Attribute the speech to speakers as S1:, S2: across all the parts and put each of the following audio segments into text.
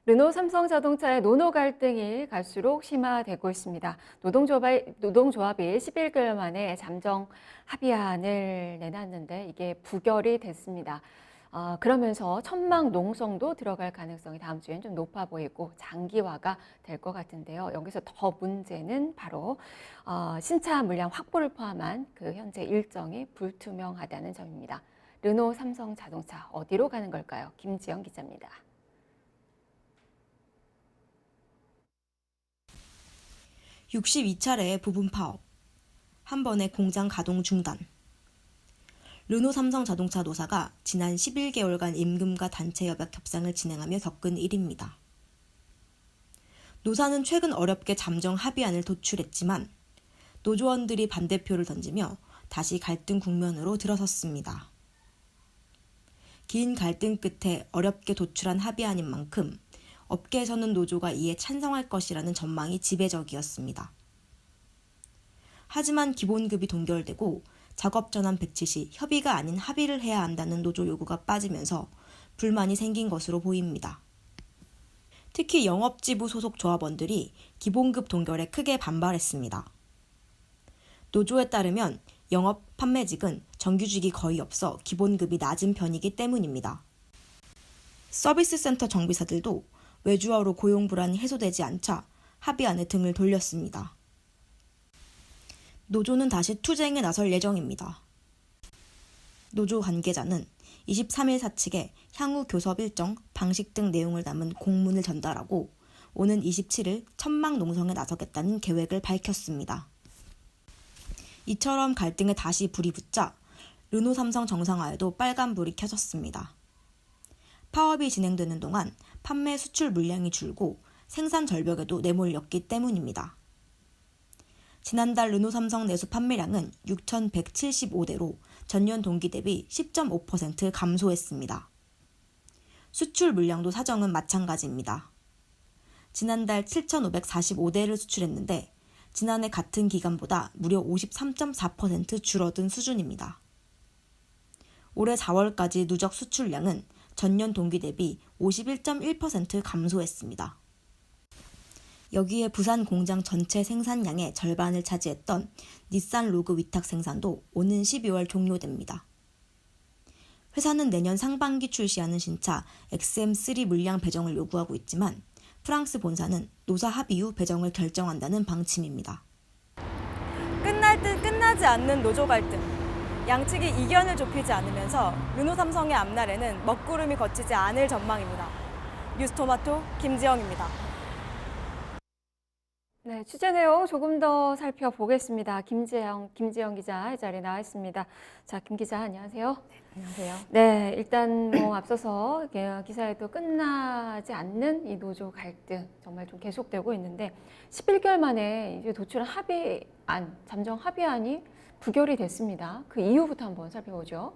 S1: 르노 삼성자동차의 노노 갈등이 갈수록 심화되고 있습니다. 노동조합이 11개월 만에 잠정 합의안을 내놨는데 이게 부결이 됐습니다. 그러면서 천막 농성도 들어갈 가능성이 다음 주엔 좀 높아 보이고 장기화가 될 것 같은데요. 여기서 더 문제는 바로 신차 물량 확보를 포함한 그 현재 일정이 불투명하다는 점입니다. 르노 삼성자동차 어디로 가는 걸까요? 김지영 기자입니다.
S2: 62차례의 부분 파업, 한 번의 공장 가동 중단. 르노 삼성자동차 노사가 지난 11개월간 임금과 단체 협약 협상을 진행하며 겪은 일입니다. 노사는 최근 어렵게 잠정 합의안을 도출했지만 노조원들이 반대표를 던지며 다시 갈등 국면으로 들어섰습니다. 긴 갈등 끝에 어렵게 도출한 합의안인 만큼 업계에서는 노조가 이에 찬성할 것이라는 전망이 지배적이었습니다. 하지만 기본급이 동결되고 작업 전환 배치 시 협의가 아닌 합의를 해야 한다는 노조 요구가 빠지면서 불만이 생긴 것으로 보입니다. 특히 영업지부 소속 조합원들이 기본급 동결에 크게 반발했습니다. 노조에 따르면 영업 판매직은 정규직이 거의 없어 기본급이 낮은 편이기 때문입니다. 서비스 센터 정비사들도 외주화로 고용 불안이 해소되지 않자 합의안에 등을 돌렸습니다. 노조는 다시 투쟁에 나설 예정입니다. 노조 관계자는 23일 사측에 향후 교섭 일정, 방식 등 내용을 담은 공문을 전달하고 오는 27일 천막 농성에 나서겠다는 계획을 밝혔습니다. 이처럼 갈등에 다시 불이 붙자 르노 삼성 정상화에도 빨간불이 켜졌습니다. 파업이 진행되는 동안 판매 수출 물량이 줄고 생산 절벽에도 내몰렸기 때문입니다. 지난달 르노 삼성 내수 판매량은 6,175대로 전년 동기 대비 10.5% 감소했습니다. 수출 물량도 사정은 마찬가지입니다. 지난달 7,545대를 수출했는데 지난해 같은 기간보다 무려 53.4% 줄어든 수준입니다. 올해 4월까지 누적 수출량은 전년 동기 대비 51.1% 감소했습니다. 여기에 부산 공장 전체 생산량의 절반을 차지했던 닛산 로그 위탁 생산도 오는 12월 종료됩니다. 회사는 내년 상반기 출시하는 신차 XM3 물량 배정을 요구하고 있지만 프랑스 본사는 노사 합의 후 배정을 결정한다는 방침입니다.
S3: 끝날 듯 끝나지 않는 노조 갈등. 양측이 이견을 좁히지 않으면서 르노 삼성의 앞날에는 먹구름이 걷히지 않을 전망입니다. 뉴스토마토 김지영입니다.
S1: 네, 취재 내용 조금 더 살펴보겠습니다. 김지영 기자 이 자리에 나와 있습니다. 자, 김 기자 안녕하세요.
S3: 안녕하세요.
S1: 네, 일단 앞서서 기사에도 끝나지 않는 이 노조 갈등 정말 좀 계속되고 있는데 11개월 만에 이제 도출한 잠정 합의안이 부결이 됐습니다. 그 이유부터 한번 살펴보죠.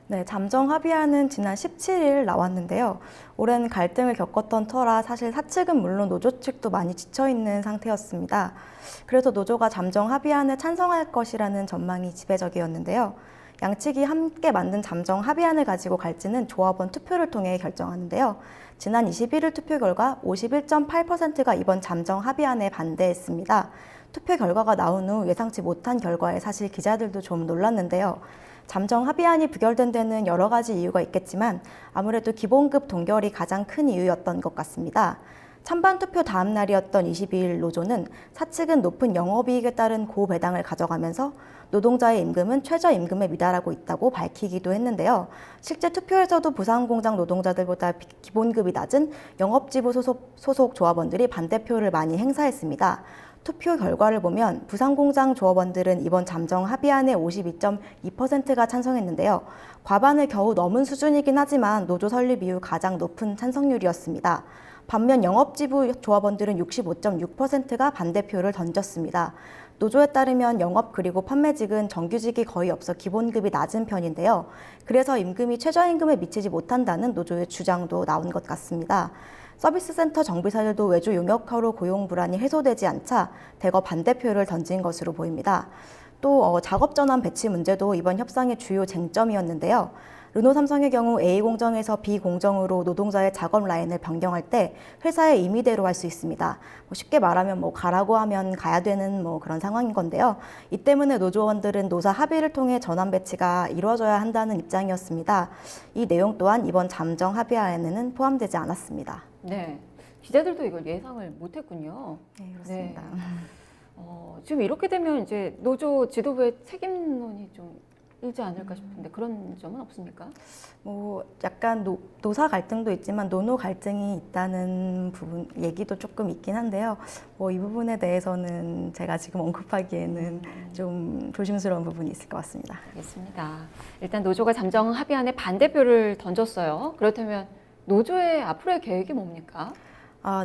S4: 네, 잠정 합의안은 지난 17일 나왔는데요. 오랜 갈등을 겪었던 터라 사실 사측은 물론 노조 측도 많이 지쳐있는 상태였습니다. 그래서 노조가 잠정 합의안을 찬성할 것이라는 전망이 지배적이었는데요. 양측이 함께 만든 잠정 합의안을 가지고 갈지는 조합원 투표를 통해 결정하는데요. 지난 21일 투표 결과 51.8%가 이번 잠정 합의안에 반대했습니다. 투표 결과가 나온 후 예상치 못한 결과에 사실 기자들도 좀 놀랐는데요. 잠정 합의안이 부결된 데는 여러 가지 이유가 있겠지만 아무래도 기본급 동결이 가장 큰 이유였던 것 같습니다. 찬반 투표 다음 날이었던 22일 노조는 사측은 높은 영업이익에 따른 고배당을 가져가면서 노동자의 임금은 최저임금에 미달하고 있다고 밝히기도 했는데요. 실제 투표에서도 부산공장 노동자들보다 기본급이 낮은 영업지부 소속 조합원들이 반대표를 많이 행사했습니다. 투표 결과를 보면 부산공장 조합원들은 이번 잠정 합의안에 52.2%가 찬성했는데요. 과반을 겨우 넘은 수준이긴 하지만 노조 설립 이후 가장 높은 찬성률이었습니다. 반면 영업지부 조합원들은 65.6%가 반대표를 던졌습니다. 노조에 따르면 영업 그리고 판매직은 정규직이 거의 없어 기본급이 낮은 편인데요. 그래서 임금이 최저임금에 미치지 못한다는 노조의 주장도 나온 것 같습니다. 서비스 센터 정비사들도 외주 용역화로 고용 불안이 해소되지 않자 대거 반대표를 던진 것으로 보입니다. 또 작업 전환 배치 문제도 이번 협상의 주요 쟁점이었는데요. 르노 삼성의 경우 A 공정에서 B 공정으로 노동자의 작업 라인을 변경할 때 회사의 임의대로 할 수 있습니다. 쉽게 말하면 가라고 하면 가야 되는 그런 상황인 건데요. 이 때문에 노조원들은 노사 합의를 통해 전환 배치가 이루어져야 한다는 입장이었습니다. 이 내용 또한 이번 잠정 합의안에는 포함되지 않았습니다.
S1: 네. 기자들도 이걸 예상을 못했군요.
S4: 네, 그렇습니다.
S1: 지금 이렇게 되면 이제 노조 지도부의 책임론이 좀 일지 않을까 싶은데 그런 점은 없습니까?
S4: 약간 노사 갈등도 있지만 노노 갈등이 있다는 부분 얘기도 조금 있긴 한데요. 이 부분에 대해서는 제가 지금 언급하기에는 좀 조심스러운 부분이 있을 것 같습니다.
S1: 알겠습니다. 일단 노조가 잠정 합의안에 반대표를 던졌어요. 그렇다면 노조의 앞으로의 계획이 뭡니까?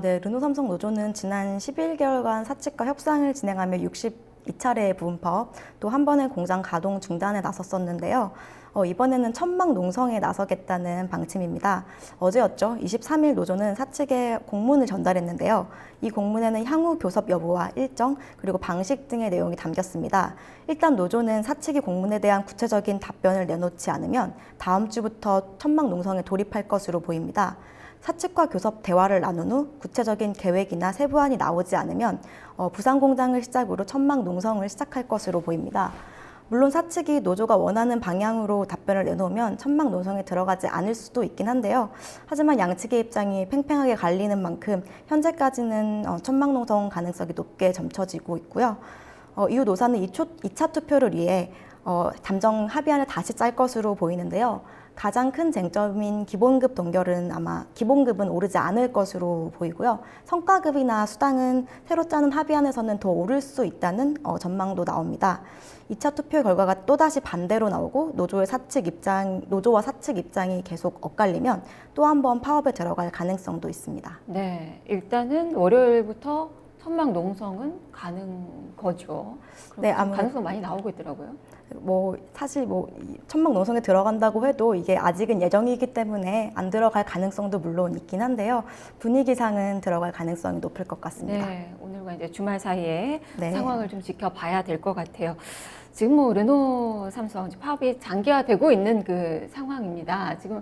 S4: 네. 르노 삼성 노조는 지난 11개월간 사측과 협상을 진행하며 62차례의 부분 파업, 또 한 번의 공장 가동 중단에 나섰었는데요. 이번에는 천막 농성에 나서겠다는 방침입니다. 어제였죠. 23일 노조는 사측에 공문을 전달했는데요. 이 공문에는 향후 교섭 여부와 일정, 그리고 방식 등의 내용이 담겼습니다. 일단 노조는 사측이 공문에 대한 구체적인 답변을 내놓지 않으면 다음 주부터 천막 농성에 돌입할 것으로 보입니다. 사측과 교섭 대화를 나눈 후 구체적인 계획이나 세부안이 나오지 않으면 부산 공장을 시작으로 천막 농성을 시작할 것으로 보입니다. 물론 사측이 노조가 원하는 방향으로 답변을 내놓으면 천막 농성에 들어가지 않을 수도 있긴 한데요. 하지만 양측의 입장이 팽팽하게 갈리는 만큼 현재까지는 천막 농성 가능성이 높게 점쳐지고 있고요. 이후 노사는 2차 투표를 위해 잠정 합의안을 다시 짤 것으로 보이는데요. 가장 큰 쟁점인 기본급 동결은 아마 기본급은 오르지 않을 것으로 보이고요. 성과급이나 수당은 새로 짜는 합의안에서는 더 오를 수 있다는 전망도 나옵니다. 2차 투표 결과가 또다시 반대로 나오고 노조와 사측 입장이 계속 엇갈리면 또 한 번 파업에 들어갈 가능성도 있습니다.
S1: 네, 일단은 월요일부터 천막 농성은 가는 거죠.
S4: 네,
S1: 가능성 많이 나오고 있더라고요.
S4: 사실 천막 농성에 들어간다고 해도 이게 아직은 예정이기 때문에 안 들어갈 가능성도 물론 있긴 한데요. 분위기상은 들어갈 가능성이 높을 것 같습니다.
S1: 네, 오늘과 이제 주말 사이에
S4: 네.
S1: 상황을 좀 지켜봐야 될 것 같아요. 지금 르노 삼성 파업이 장기화되고 있는 그 상황입니다. 지금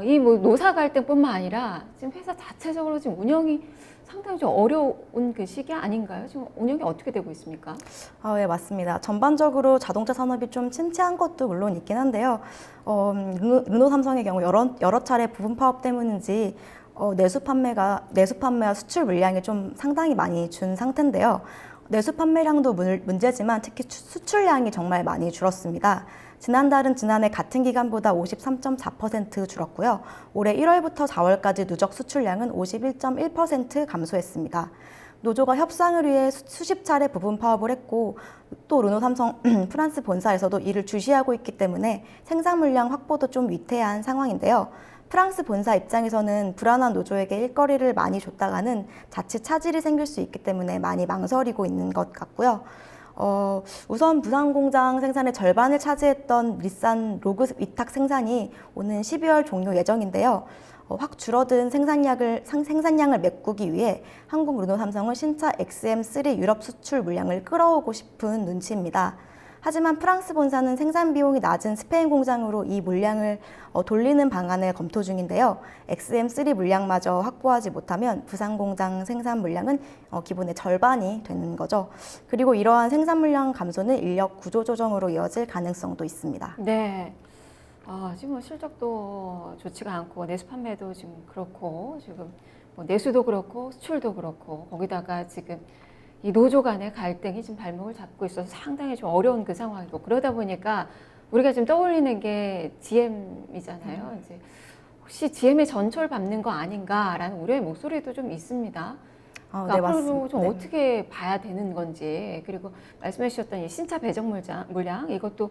S1: 이 노사 갈등뿐만 아니라 지금 회사 자체적으로 지금 운영이 상당히 좀 어려운 그 시기 아닌가요? 지금 운영이 어떻게 되고 있습니까?
S4: 네, 맞습니다. 전반적으로 자동차 산업이 좀 침체한 것도 물론 있긴 한데요. 르노 삼성의 경우 여러 차례 부분 파업 때문인지 내수 판매와 수출 물량이 좀 상당히 많이 준 상태인데요. 내수 판매량도 문제지만 특히 수출량이 정말 많이 줄었습니다. 지난달은 지난해 같은 기간보다 53.4% 줄었고요. 올해 1월부터 4월까지 누적 수출량은 51.1% 감소했습니다. 노조가 협상을 위해 수십 차례 부분 파업을 했고 또 르노 삼성 프랑스 본사에서도 이를 주시하고 있기 때문에 생산 물량 확보도 좀 위태한 상황인데요. 프랑스 본사 입장에서는 불안한 노조에게 일거리를 많이 줬다가는 자칫 차질이 생길 수 있기 때문에 많이 망설이고 있는 것 같고요. 우선 부산 공장 생산의 절반을 차지했던 닛산 로그 위탁 생산이 오는 12월 종료 예정인데요. 확 줄어든 생산량을 메꾸기 위해 한국 르노 삼성은 신차 XM3 유럽 수출 물량을 끌어오고 싶은 눈치입니다. 하지만 프랑스 본사는 생산 비용이 낮은 스페인 공장으로 이 물량을 돌리는 방안을 검토 중인데요. XM3 물량마저 확보하지 못하면 부산 공장 생산 물량은 기본의 절반이 되는 거죠. 그리고 이러한 생산 물량 감소는 인력 구조 조정으로 이어질 가능성도 있습니다.
S1: 네. 지금 실적도 좋지가 않고 내수 판매도 지금 그렇고 지금 내수도 그렇고 수출도 그렇고 거기다가 지금 이 노조 간의 갈등이 지금 발목을 잡고 있어서 상당히 좀 어려운 그 상황이고 그러다 보니까 우리가 지금 떠올리는 게 GM이잖아요. 이제 혹시 GM의 전철 밟는 거 아닌가라는 우려의 목소리도 좀 있습니다.
S4: 네,
S1: 앞으로도
S4: 맞습니다.
S1: 좀
S4: 네.
S1: 어떻게 봐야 되는 건지 그리고 말씀해 주셨던 이 신차 배정 물량 이것도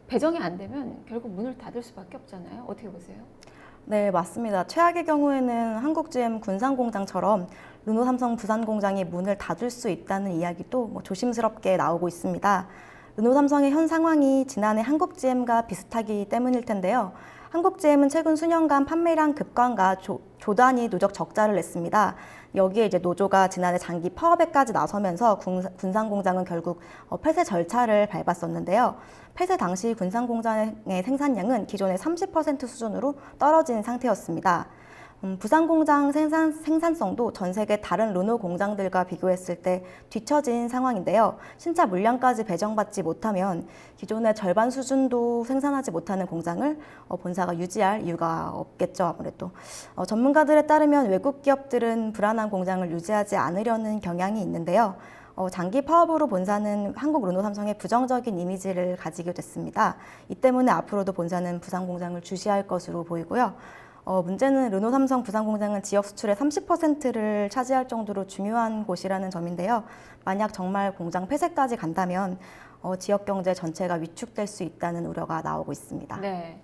S1: 배정이 안 되면 결국 문을 닫을 수밖에 없잖아요. 어떻게 보세요?
S4: 네, 맞습니다. 최악의 경우에는 한국 GM 군산 공장처럼 르노 삼성 부산 공장이 문을 닫을 수 있다는 이야기도 조심스럽게 나오고 있습니다. 르노 삼성의 현 상황이 지난해 한국 GM과 비슷하기 때문일 텐데요. 한국GM은 최근 수년간 판매량 급감과 조단위 누적 적자를 냈습니다. 여기에 이제 노조가 지난해 장기 파업에까지 나서면서 군산공장은 결국 폐쇄 절차를 밟았었는데요. 폐쇄 당시 군산공장의 생산량은 기존의 30% 수준으로 떨어진 상태였습니다. 부산공장 생산성도 전 세계 다른 르노 공장들과 비교했을 때 뒤처진 상황인데요. 신차 물량까지 배정받지 못하면 기존의 절반 수준도 생산하지 못하는 공장을 본사가 유지할 이유가 없겠죠, 아무래도. 전문가들에 따르면 외국 기업들은 불안한 공장을 유지하지 않으려는 경향이 있는데요. 장기 파업으로 본사는 한국 르노삼성의 부정적인 이미지를 가지게 됐습니다. 이 때문에 앞으로도 본사는 부산 공장을 주시할 것으로 보이고요. 문제는 르노삼성 부산공장은 지역 수출의 30%를 차지할 정도로 중요한 곳이라는 점인데요. 만약 정말 공장 폐쇄까지 간다면 지역 경제 전체가 위축될 수 있다는 우려가 나오고 있습니다.
S1: 네.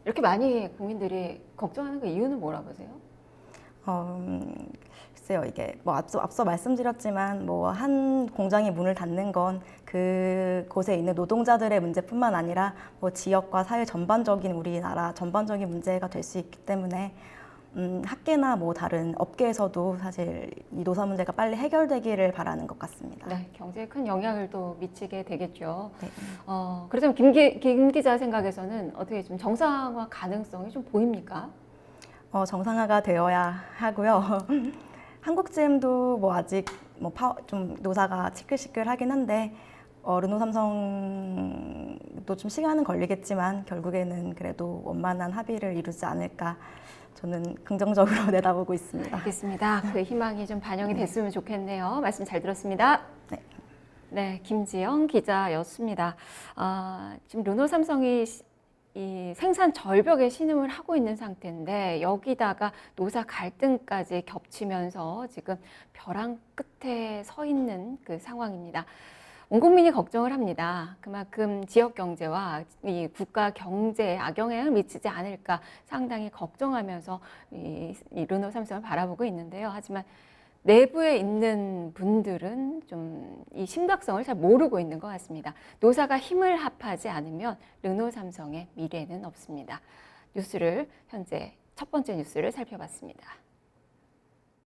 S1: 이렇게 많이 국민들이 걱정하는 그 이유는 뭐라 보세요?
S4: 글쎄요, 이게 뭐 앞서 말씀드렸지만 뭐 한 공장이 문을 닫는 건 그곳에 있는 노동자들의 문제뿐만 아니라 뭐 지역과 사회 전반적인 우리나라 전반적인 문제가 될 수 있기 때문에 학계나 뭐 다른 업계에서도 사실 이 노사 문제가 빨리 해결되기를 바라는 것 같습니다.
S1: 네, 경제에 큰 영향을 또 미치게 되겠죠.
S4: 네.
S1: 그렇다면 김 기자 생각에서는 어떻게 좀 정상화 가능성이 좀 보입니까?
S4: 정상화가 되어야 하고요. 한국GM도 뭐 아직 좀 노사가 시끌시끌하긴 한데 르노삼성도 좀 시간은 걸리겠지만 결국에는 그래도 원만한 합의를 이루지 않을까 저는 긍정적으로 내다보고 있습니다.
S1: 알겠습니다. 그 희망이 좀 반영이 됐으면 좋겠네요. 말씀 잘 들었습니다.
S4: 네.
S1: 네, 김지영 기자였습니다. 지금 르노삼성이 이 생산 절벽에 신음을 하고 있는 상태인데 여기다가 노사 갈등까지 겹치면서 지금 벼랑 끝에 서 있는 그 상황입니다. 온 국민이 걱정을 합니다. 그만큼 지역 경제와 이 국가 경제에 악영향을 미치지 않을까 상당히 걱정하면서 이 르노삼성을 바라보고 있는데요. 하지만 내부에 있는 분들은 좀 이 심각성을 잘 모르고 있는 것 같습니다. 노사가 힘을 합하지 않으면 르노삼성의 미래는 없습니다. 현재 첫 번째 뉴스를 살펴봤습니다.